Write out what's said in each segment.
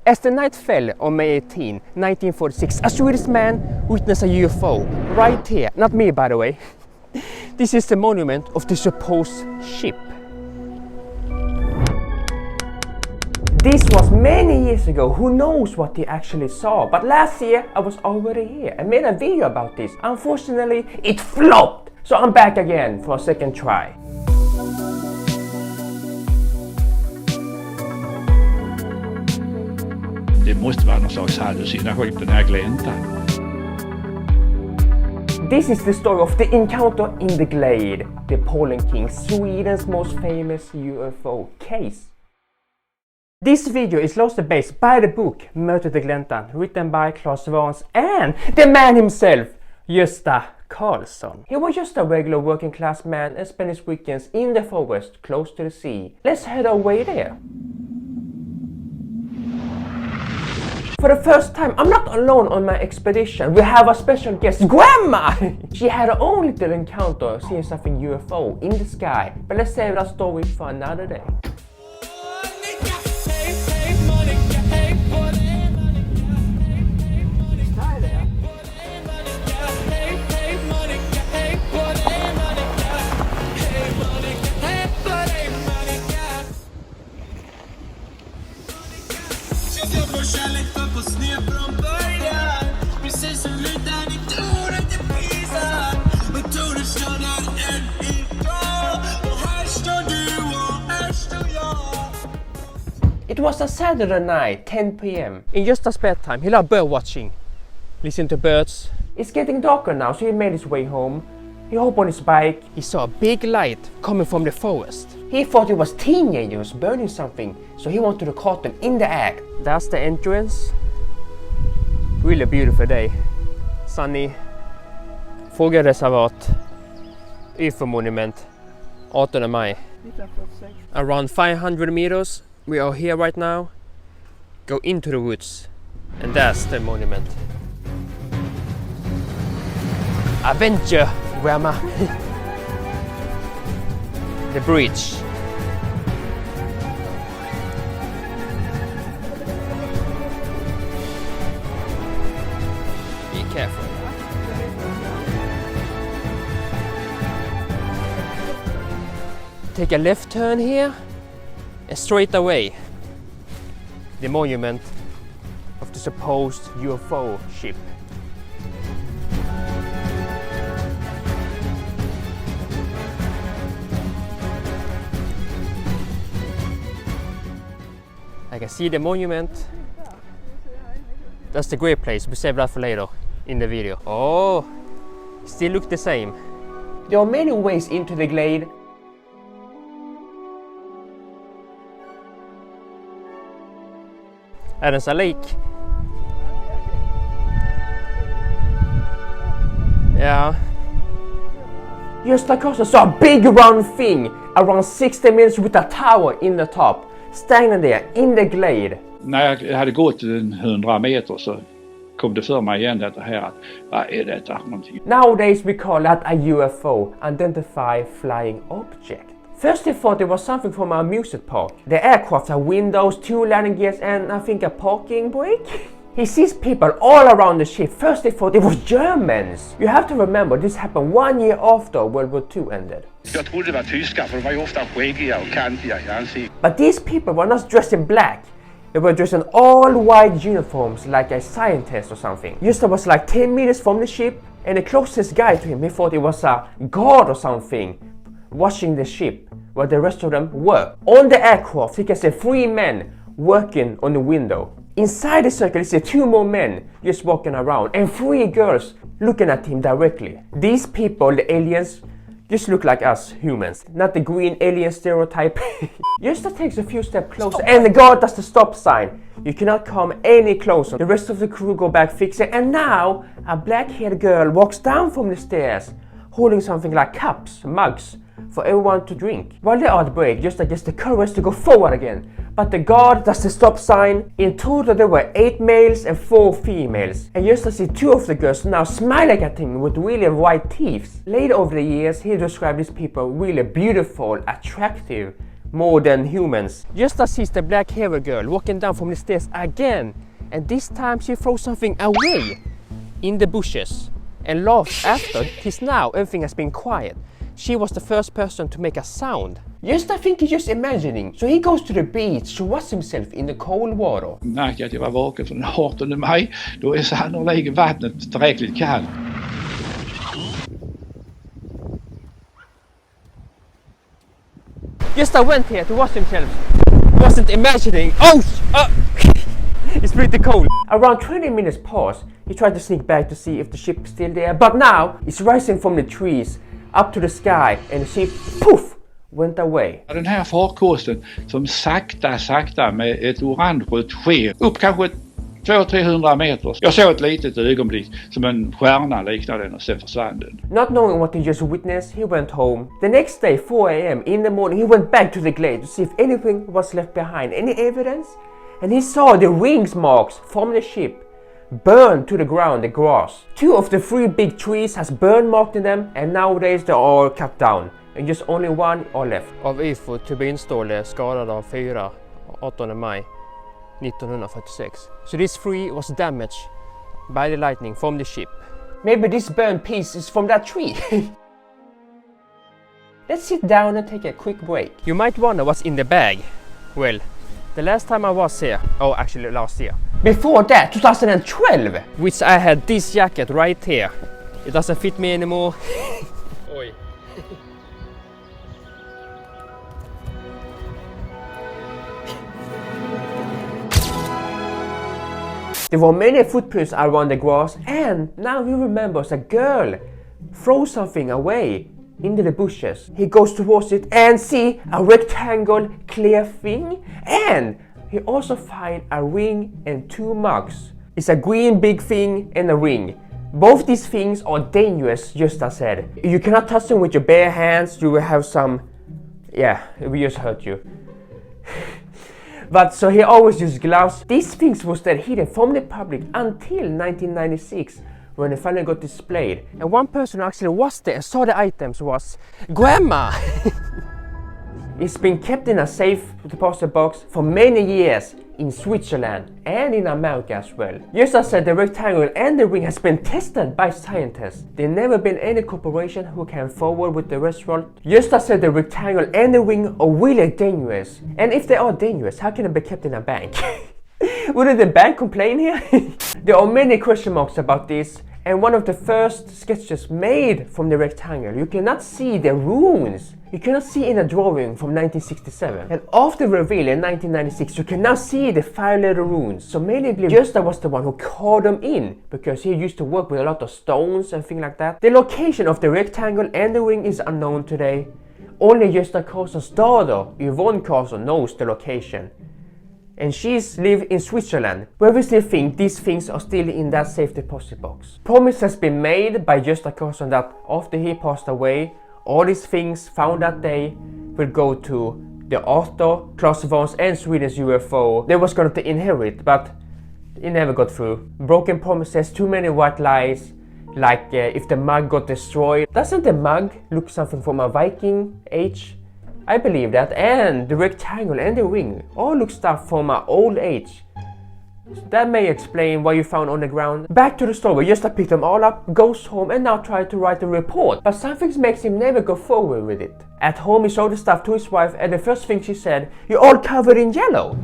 As the night fell on May 18, 1946, a Swedish man witnessed a UFO right here. Not me, by the way. This is the monument of the supposed ship. This was many years ago. Who knows what he actually saw? But last year I was already here and made a video about this. Unfortunately, it flopped. So I'm back again for a second try. Det måste vara någon slags hallucination, den här gläntan. This is the story of the encounter in the Glade, the Pollenkungen, Sweden's most famous UFO case. This video is loosely based by the book Mötet i Gläntan, written by Claes Vans and the man himself, Gösta Carlsson. He was just a regular working class man and spent his weekends in the forest close to the sea. Let's head away there. For the first time, I'm not alone on my expedition. We have a special guest, Grandma! She had her own little encounter seeing something UFO in the sky. But let's save that story for another day. It was a Saturday night, 10 p.m. In just a spare time, he loved bird watching. Listen to birds. It's getting darker now, so he made his way home. He hopped on his bike. He saw a big light coming from the forest. He thought it was teenagers burning something, so he wanted to catch them in the act. That's the entrance. Really beautiful day. Sunny. Fågelreservat. UFO-monument. 18 maj. Around 500 meters. We are here right now. Go into the woods. And that's the monument. Adventure, Grandma. The bridge. Be careful. Take a left turn here and straight away the monument of the supposed UFO ship. I can see the monument. That's the great place. We save that for later in the video. Oh, still look the same. There are many ways into the glade. There's a lake. Yeah. Gösta Carlsson saw a big round thing around 60 meters with a tower in the top. Standing there in the glade. När jag hade gått 100 meter så kom det för mig igen det här att vad är detta för någonting? Nowadays we call that a UFO, Unidentified Flying Object. First he thought it was something from an amusement park. The aircraft have windows, 2 landing gears and I think a parking brake. He sees people all around the ship. First they thought it was Germans. You have to remember this happened 1 year after World War II ended. Jag trodde det var tyskar för de var ju ofta skäggiga och kantiga i ansiktet. But these people were not dressed in black. They were dressed in all white uniforms like a scientist or something. Gösta was like 10 meters from the ship and the closest guy to him, he thought it was a guard or something watching the ship where the rest of them were. On the aircraft he can see 3 men working on the window. Inside the circle he see 2 more men just walking around and 3 girls looking at him directly. These people, the aliens, just look like us humans, not the green alien stereotype. Gösta takes a few steps closer and the guard does the stop sign. You cannot come any closer. The rest of the crew go back fixing and now a black-haired girl walks down from the stairs holding something like cups, mugs for everyone to drink. While they are at break, Gösta gets the courage to go forward again. But the guard does the stop sign. In total there were 8 males and 4 females. And Gösta sees 2 of the girls now smiling at him with really white teeth. Later over the years he described these people really beautiful, attractive, more than humans. Gösta sees the black-haired girl walking down from the stairs again, and this time she throws something away in the bushes and laughs after. Till now everything has been quiet. She was the first person to make a sound. Gösta think he's just imagining, so he goes to the beach to wash himself in the cold water. Märker att jag var vaken från den 18 maj, då är sannolikt vattnet tillräckligt kallt. Gösta went here to wash himself. He wasn't imagining. It's pretty cold. Around 20 minutes pass. He tried to sneak back to see if the ship is still there, but now it's rising from the trees up to the sky, and the ship, poof, went away. Den här farkosten som sakta med ett orange sken upp kanske 200-300 meter. Jag såg ett litet ögonblick som en stjärna liknade den och sen försvann den. Not knowing what he just witnessed, he went home. The next day, 4 a.m. in the morning, he went back to the glade to see if anything was left behind, any evidence, and he saw the rings marks from the ship burned to the ground, the grass. 2 of the 3 big trees has burn marked in them, and nowadays they are all cut down, and just only 1 are left. Av UFO turbinstråle skadad av 4, 18 maj 1946. So these 3 was damaged by the lightning from the ship. Maybe this burned piece is from that tree. Let's sit down and take a quick break. You might wonder what's in the bag. Well, the last time I was here, actually last year. Before that, 2012, which I had this jacket right here. It doesn't fit me anymore. Oj. There were many footprints around the grass, and now he remembers a girl throws something away into the bushes. He goes towards it and see a rectangle clear thing, and he also finds a ring and 2 mugs. It's a green big thing and a ring. Both these things are dangerous, Gösta said. You cannot touch them with your bare hands, you will have some... yeah, it will just hurt you. But so he always used gloves. These things was then hidden from the public until 1996, when they finally got displayed. And one person who actually was there and saw the items was Grandma! It's been kept in a safe deposit box for many years in Switzerland and in America as well. Gösta said the rectangle and the ring has been tested by scientists. There never been any corporation who came forward with the result. Gösta said the rectangle and the ring are really dangerous. And if they are dangerous, how can they be kept in a bank? Wouldn't the bank complain here? There are many question marks about this, and one of the first sketches made from the rectangle, you cannot see the runes. You cannot see in a drawing from 1967. And after reveal in 1996, you can now see the 5-letter runes. So many believe Gösta was the one who carved them in, because he used to work with a lot of stones and things like that. The location of the rectangle and the ring is unknown today. Only Gösta Carlsson's daughter, Yvonne Carlsson, knows the location. And she's live in Switzerland, where we still think these things are still in that safe deposit box. Promise has been made by Gösta Carlsson that after he passed away, all these things found that day will go to the author, Claes Vans and Sweden's UFO. They was going to inherit, but it never got through. Broken promises, too many white lies, like if the mug got destroyed. Doesn't the mug look something from a Viking age? I believe that, and the rectangle and the ring all look stuff from an old age. That may explain what you found on the ground. Back to the story, Gösta picked them all up, goes home and now tries to write a report, but something makes him never go forward with it. At home he showed the stuff to his wife, and the first thing she said, "You're all covered in yellow."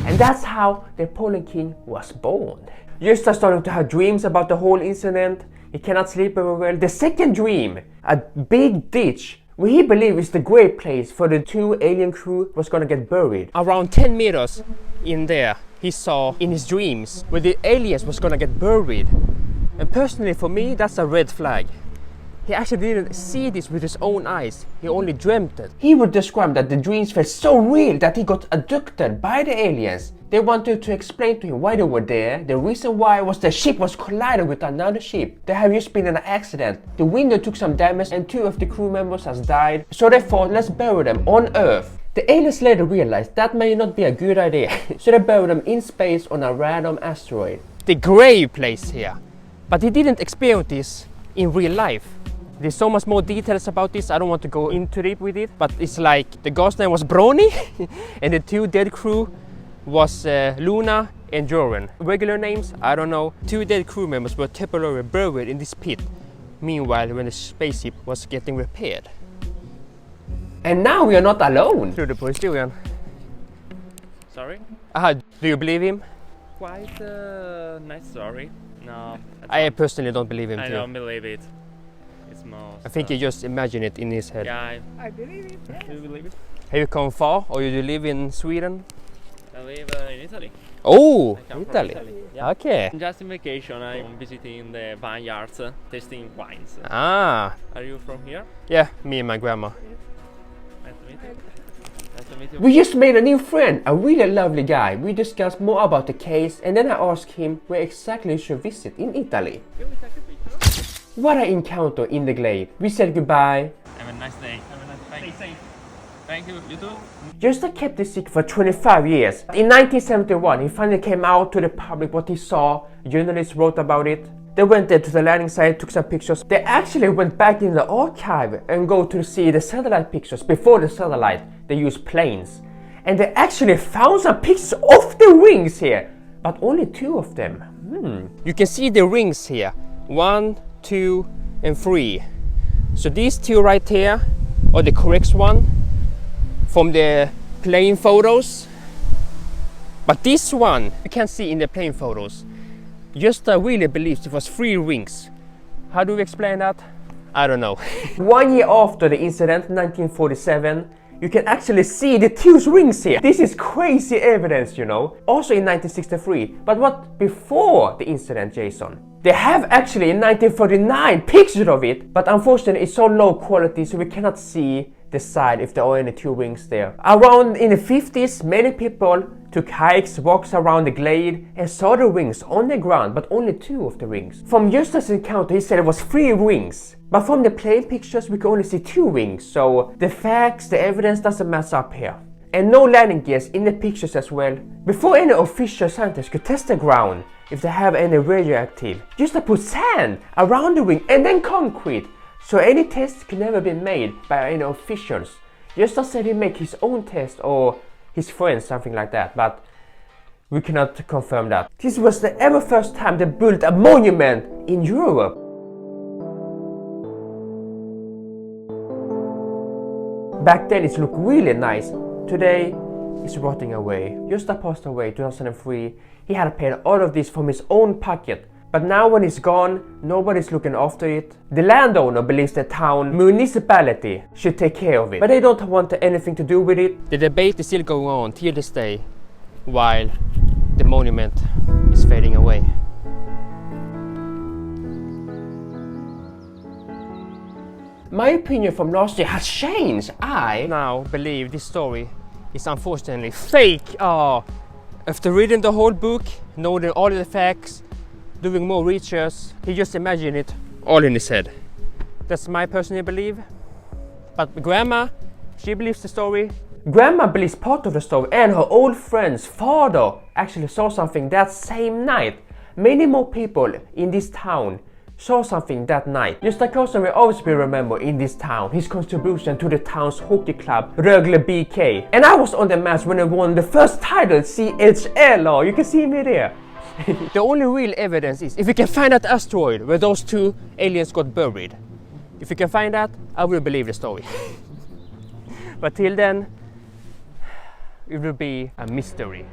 And that's how the Pollen King was born. Gösta started to have dreams about the whole incident. He cannot sleep very well. The second dream, a big ditch where he believed is the great place for the 2 alien crew was gonna get buried. Around 10 meters in there, he saw in his dreams where the aliens was gonna get buried. And personally for me, that's a red flag. He actually didn't see this with his own eyes, he only dreamt it. He would describe that the dreams felt so real that he got abducted by the aliens. They wanted to explain to him why they were there. The reason why was the ship was collided with another ship. They have just been in an accident. The window took some damage and 2 of the crew members has died. So they thought, let's bury them on Earth. The aliens later realized that may not be a good idea. So they buried them in space on a random asteroid. The grave place here. But he didn't experience this in real life. There's so much more details about this. I don't want to go into deep with it, but it's like the ghost name was Brony and the two dead crew was Luna and Joran. Regular names, I don't know. Two dead crew members were temporarily buried in this pit. Meanwhile, when the spaceship was getting repaired. And now we are not alone. Through the historian. Sorry? Do you believe him? Quite a nice story. No. I personally don't believe him I too. don't believe it. It's most... I think he just imagined it in his head. Yeah, I believe it. Yes. Do you believe it? Have you come far, or you live in Sweden? I live in Italy. Oh, I come Italy. from Italy. Yeah. Okay. Just in vacation, I'm visiting the vineyards, tasting wines. Ah, Are you from here? yeah, me and my grandma. Nice to meet you. Nice to meet you. We just made a new friend, a really lovely guy. We discussed more about the case, and then I asked him where exactly we should visit in Italy. Can we take a picture? What an encounter in the glade. We said goodbye. Have a nice day. Have a nice day. Stay safe. Thank you. You too. Gösta kept this secret for 25 years. In 1971, he finally came out to the public what he saw. Journalists wrote about it. They went there to the landing site, took some pictures. They actually went back in the archive and go to see the satellite pictures. Before the satellite, they used planes. And they actually found some pictures of the rings here, but only 2 of them. You can see the rings here. 1, 2, and 3. So these 2 right here are the correct one from the plane photos. But this one you can't see in the plane photos. Gösta really believes it was 3 rings. How do we explain that? I don't know. 1 year after the incident, 1947, you can actually see the 2 rings here. This is crazy evidence, you know. Also in 1963. But what before the incident, Jason? They have actually in 1949 pictures of it, but unfortunately it's so low quality so we cannot see the side if there are any 2 rings there. Around in the 50s, many people took hikes, walks around the glade and saw the rings on the ground, but only 2 of the rings. From Gösta's encounter, he said it was 3 rings. But from the plane pictures, we can only see 2 rings, so the facts, the evidence doesn't match up here. And no landing gears in the pictures as well. Before any official scientists could test the ground, if they have any radioactive, Gösta put sand around the ring and then concrete. So any tests could never be made by any officials. Gösta said he'd make his own test or his friends, something like that, but we cannot confirm that. This was the ever first time they built a monument in Europe. Back then it looked really nice. Today it's rotting away. Gösta passed away in 2003. He had paid all of this from his own pocket. But now when it's gone, nobody's looking after it. The landowner believes the town municipality should take care of it, but they don't want anything to do with it. The debate is still going on till this day, while the monument is fading away. My opinion from last year has changed. I now believe this story is unfortunately fake. After reading the whole book, knowing all the facts, doing more research, he just imagined it all in his head. That's my personal belief. But Grandma, she believes the story. Grandma believes part of the story, and her old friend's father actually saw something that same night. Many more people in this town saw something that night. Gösta Carlsson will always be remembered in this town, his contribution to the town's hockey club, Rögle BK. And I was on the match when they won the first title, CHL. You can see me there. The only real evidence is if we can find that asteroid where those 2 aliens got buried. If we can find that, I will believe the story. But till then, it will be a mystery.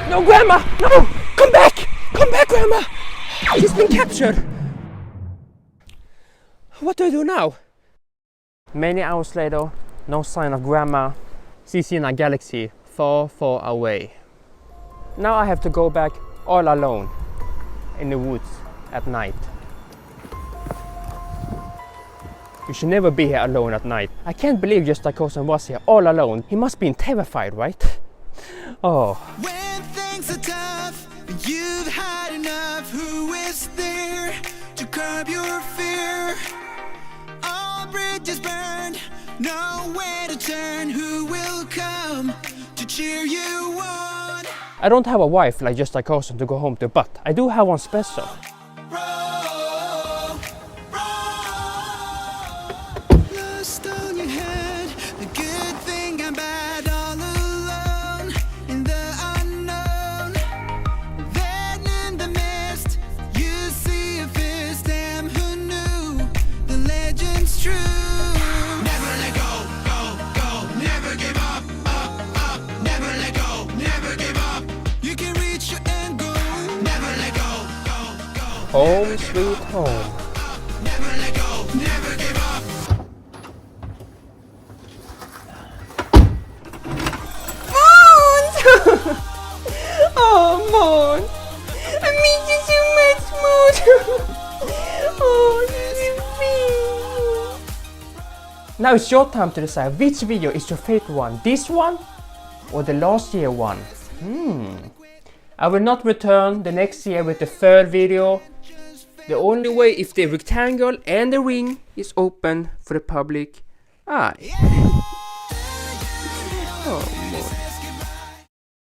No, Grandma! No! Come back! Come back, Grandma! She's been captured! What do I do now? Many hours later, no sign of Grandma. She's in a galaxy far, far away. Now I have to go back all alone in the woods at night. You should never be here alone at night. I can't believe Gösta Carlsson was here all alone. He must be terrified, right? Oh. When things are tough and you've had enough, who is there to curb your fear? All bridges burned, nowhere to turn. Who will come to cheer you on? I don't have a wife like Gösta Carlsson to go home to, but I do have one special. Lost on your head, the good thing and bad, all alone in the unknown. Then in the mist, you see a fist. Damn, who knew the legend's true? Never let go, go, go. Never give up, up, up. Never let go, never give up. You can reach your end goal. Never let go, go, go. Home sweet home. Never let go, never give up. Oh, Måns! I miss you so much, Måns! Oh, this is me! Now it's your time to decide which video is your favorite one. This one or the last year one? I will not return the next year with the third video. The only way if the rectangle and the ring is open for the public eye. Oh, Måns.